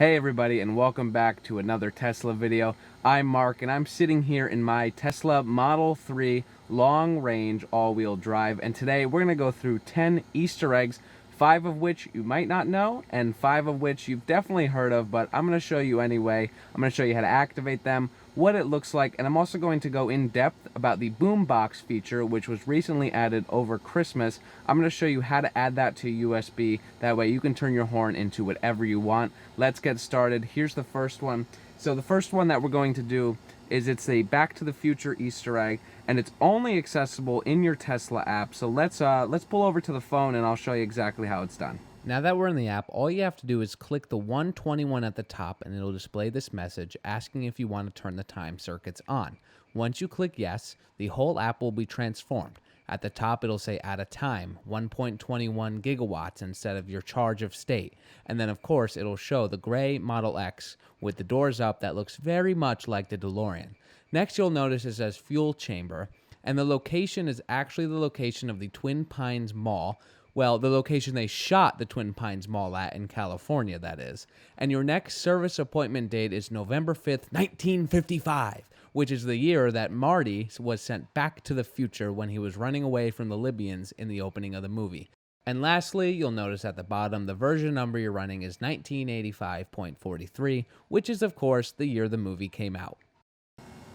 Hey everybody, and welcome back to another Tesla video. I'm Mark and I'm sitting here in my Tesla Model 3 long range all-wheel drive, and today we're going to go through 10 Easter eggs, 5 of which you might not know and 5 of which you've definitely heard of, but I'm going to show you anyway. I'm going to show you how to activate them, what it looks like, and I'm also going to go in depth about the boombox feature, which was recently added over Christmas. I'm going to show you how to add that to USB. That way you can turn your horn into whatever you want. Let's get started. Here's the first one. So the first one that we're going to do is it's a Back to the Future Easter egg, and it's only accessible in your Tesla app. So let's pull over to the phone and I'll show you exactly how it's done. Now that we're in the app, all you have to do is click the 121 at the top and it'll display this message asking if you want to turn the time circuits on. Once you click yes, the whole app will be transformed. At the top, it'll say at a time, 1.21 gigawatts instead of your charge of state. And then, of course, it'll show the gray Model X with the doors up that looks very much like the DeLorean. Next, you'll notice it says fuel chamber, and the location is actually the location of the Twin Pines Mall. Well, the location they shot the Twin Pines Mall at in California, that is. And your next service appointment date is November 5th, 1955, which is the year that Morty was sent back to the future when he was running away from the Libyans in the opening of the movie. And lastly, you'll notice at the bottom, the version number you're running is 1985.43, which is, of course, the year the movie came out.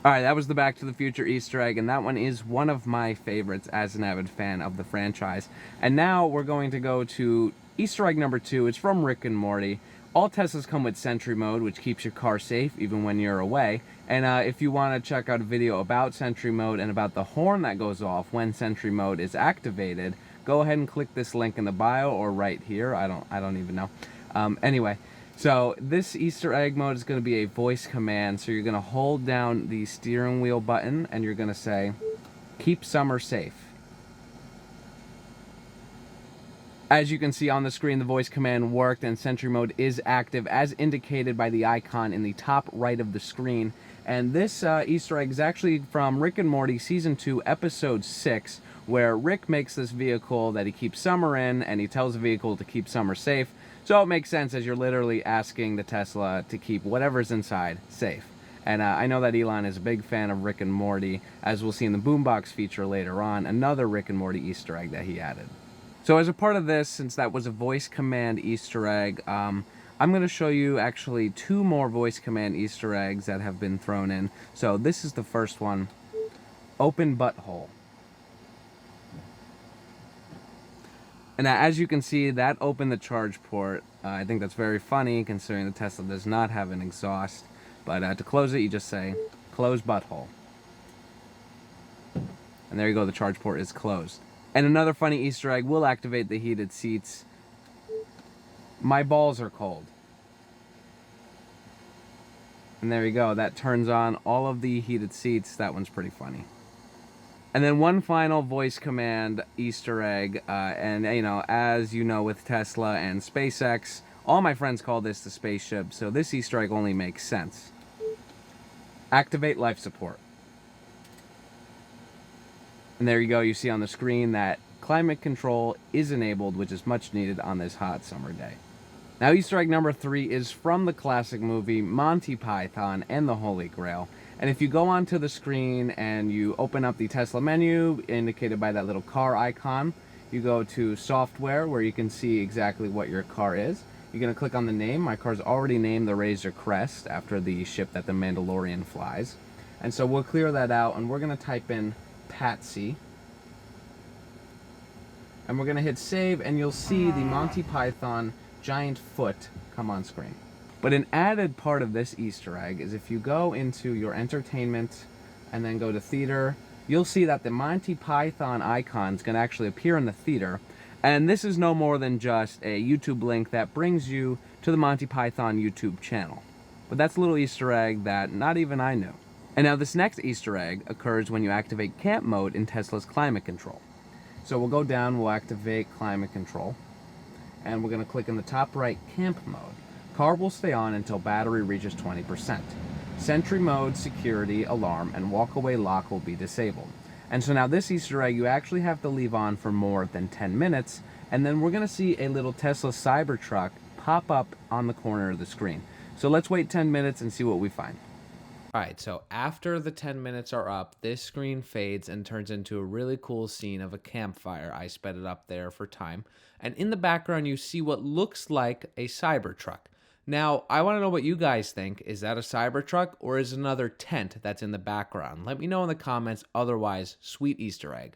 Alright, that was the Back to the Future Easter egg, and that one is one of my favorites as an avid fan of the franchise. And now we're going to go to Easter egg number 2. It's from Rick and Morty. All Teslas come with Sentry mode, which keeps your car safe even when you're away. And if you want to check out a video about Sentry mode and about the horn that goes off when Sentry mode is activated, go ahead and click this link in the bio or right here. I don't even know. Anyway. So this Easter egg mode is going to be a voice command. So you're going to hold down the steering wheel button and you're going to say, "Keep summer safe." As you can see on the screen, the voice command worked and Sentry mode is active as indicated by the icon in the top right of the screen. And this Easter egg is actually from Rick and Morty Season 2, Episode 6, where Rick makes this vehicle that he keeps summer in and he tells the vehicle to keep summer safe. So it makes sense as you're literally asking the Tesla to keep whatever's inside safe. And I know that Elon is a big fan of Rick and Morty, as we'll see in the boombox feature later on, another Rick and Morty Easter egg that he added. So as a part of this, since that was a voice command Easter egg, I'm going to show you actually 2 more voice command Easter eggs that have been thrown in. So this is the first one, open butthole. And as you can see, that opened the charge port. I think that's very funny considering the Tesla does not have an exhaust. But to close it, you just say, close butthole. And there you go, the charge port is closed. And another funny Easter egg will activate the heated seats. My balls are cold. And there you go, that turns on all of the heated seats. That one's pretty funny. And then one final voice command Easter egg, and you know, as you know with Tesla and SpaceX, all my friends call this the spaceship, so this Easter egg only makes sense. Activate life support. And there you go, you see on the screen that climate control is enabled, which is much needed on this hot summer day. Now Easter egg number 3 is from the classic movie Monty Python and the Holy Grail. And if you go onto the screen and you open up the Tesla menu, indicated by that little car icon, you go to software where you can see exactly what your car is. You're going to click on the name. My car's already named the Razor Crest after the ship that the Mandalorian flies. And so we'll clear that out and we're going to type in Patsy. And we're going to hit save and you'll see the Monty Python giant foot come on screen. But an added part of this Easter egg is if you go into your entertainment and then go to theater, you'll see that the Monty Python icon is going to actually appear in the theater. And this is no more than just a YouTube link that brings you to the Monty Python YouTube channel. But that's a little Easter egg that not even I knew. And now this next Easter egg occurs when you activate camp mode in Tesla's climate control. So we'll go down, we'll activate climate control, and we're going to click in the top right camp mode. Car will stay on until battery reaches 20%. Sentry mode, security, alarm, and walkaway lock will be disabled. And so now this Easter egg you actually have to leave on for more than 10 minutes, and then we're going to see a little Tesla Cybertruck pop up on the corner of the screen. So let's wait 10 minutes and see what we find. All right, so after the 10 minutes are up, this screen fades and turns into a really cool scene of a campfire. I sped it up there for time. And in the background, you see what looks like a Cybertruck. Now, I want to know what you guys think. Is that a Cybertruck or is it another tent that's in the background? Let me know in the comments. Otherwise, sweet Easter egg.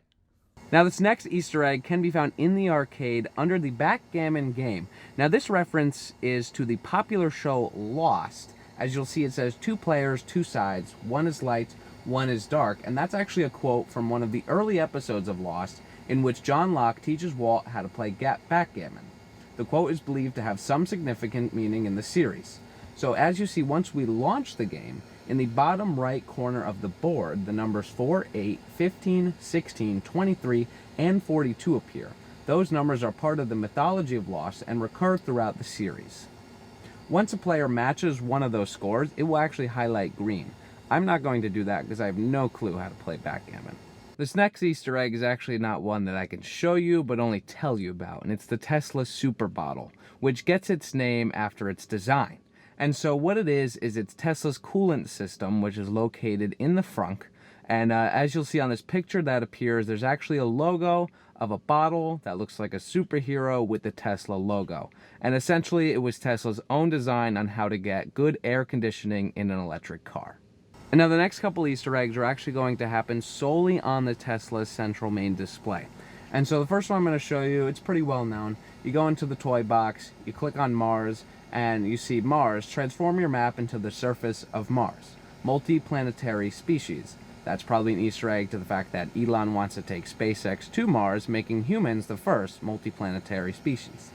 Now this next Easter egg can be found in the arcade under the backgammon game. Now this reference is to the popular show Lost. As you'll see, it says 2 players, 2 sides, 1 is light, 1 is dark, and that's actually a quote from one of the early episodes of Lost in which John Locke teaches Walt how to play backgammon. The quote is believed to have some significant meaning in the series. So as you see, once we launch the game, in the bottom right corner of the board, the numbers 4, 8, 15, 16, 23, and 42 appear. Those numbers are part of the mythology of Lost and recur throughout the series. Once a player matches one of those scores, it will actually highlight green. I'm not going to do that because I have no clue how to play backgammon. This next Easter egg is actually not one that I can show you, but only tell you about, and it's the Tesla Super Bottle, which gets its name after its design. And so what it is it's Tesla's coolant system, which is located in the frunk. And as you'll see on this picture that appears, there's actually a logo of a bottle that looks like a superhero with the Tesla logo. And essentially, it was Tesla's own design on how to get good air conditioning in an electric car. And now the next couple Easter eggs are actually going to happen solely on the Tesla central main display. And so the first one I'm going to show you, it's pretty well known. You go into the toy box, you click on Mars, and you see Mars. Transform your map into the surface of Mars. Multi-planetary species. That's probably an Easter egg to the fact that Elon wants to take SpaceX to Mars, making humans the first multi-planetary species.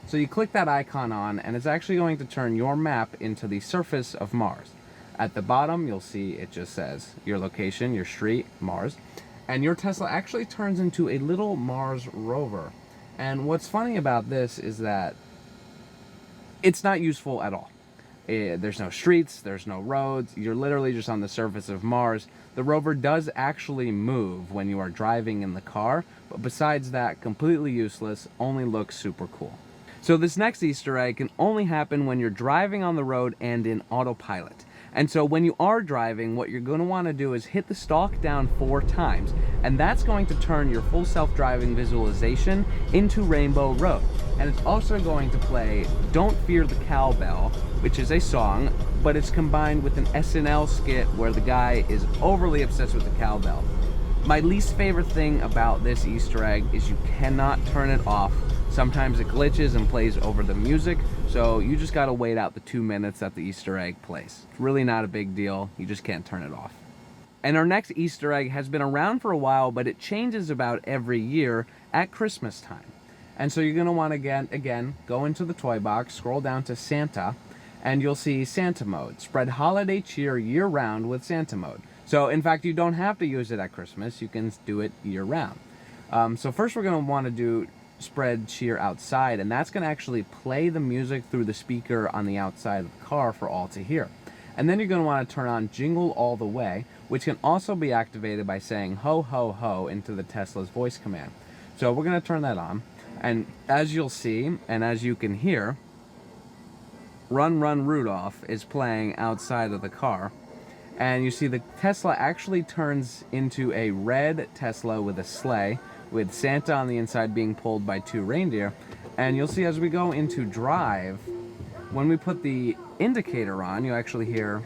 So you click that icon on, and it's actually going to turn your map into the surface of Mars. At the bottom, you'll see it just says your location, your street, Mars. And your Tesla actually turns into a little Mars rover. And what's funny about this is that it's not useful at all. There's no streets, there's no roads, you're literally just on the surface of Mars. The rover does actually move when you are driving in the car, but besides that, completely useless, only looks super cool. So this next Easter egg can only happen when you're driving on the road and in autopilot. And so when you are driving, what you're going to want to do is hit the stalk down 4 times, and that's going to turn your full self-driving visualization into Rainbow Road. And it's also going to play Don't Fear the Cowbell, which is a song, but it's combined with an SNL skit where the guy is overly obsessed with the cowbell. My least favorite thing about this Easter egg is you cannot turn it off. Sometimes it glitches and plays over the music, so you just gotta wait out the 2 minutes that the Easter egg plays. It's really not a big deal, you just can't turn it off. And our next Easter egg has been around for a while, but it changes about every year at Christmas time. And so you're gonna wanna again go into the toy box, scroll down to Santa, and you'll see Santa mode. Spread holiday cheer year-round with Santa mode. So in fact, you don't have to use it at Christmas, you can do it year-round. So first we're gonna wanna do spread cheer outside, and that's going to actually play the music through the speaker on the outside of the car for all to hear. And then you're going to want to turn on Jingle All the Way, which can also be activated by saying ho ho ho into the Tesla's voice command. So we're going to turn that on, and as you'll see and as you can hear, Run Run Rudolph is playing outside of the car. And you see the Tesla actually turns into a red Tesla with a sleigh, with Santa on the inside being pulled by 2 reindeer. And you'll see as we go into drive, when we put the indicator on, you actually hear,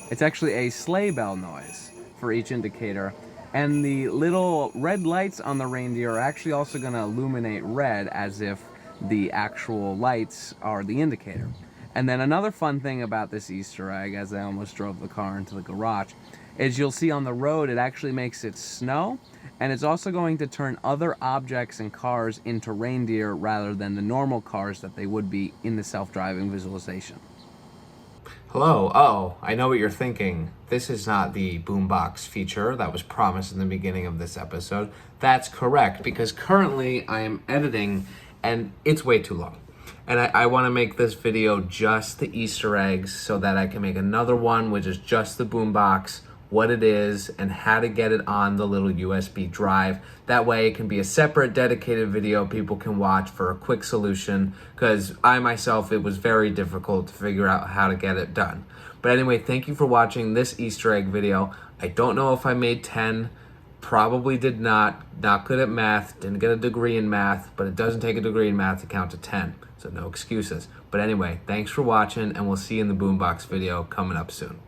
it's actually a sleigh bell noise for each indicator. And the little red lights on the reindeer are actually also going to illuminate red as if the actual lights are the indicator. And then another fun thing about this Easter egg, as I almost drove the car into the garage, is you'll see on the road it actually makes it snow, and it's also going to turn other objects and cars into reindeer rather than the normal cars that they would be in the self-driving visualization. Hello. Oh, I know what you're thinking. This is not the boombox feature that was promised in the beginning of this episode. That's correct, because currently I am editing and it's way too long. And I want to make this video just the Easter eggs so that I can make another one which is just the boombox what it is, and how to get it on the little USB drive. That way it can be a separate dedicated video people can watch for a quick solution, because I myself, it was very difficult to figure out how to get it done. But anyway, thank you for watching this Easter egg video. I don't know if I made 10, probably did not good at math, didn't get a degree in math, but it doesn't take a degree in math to count to 10, so no excuses. But anyway, thanks for watching, and we'll see you in the Boombox video coming up soon.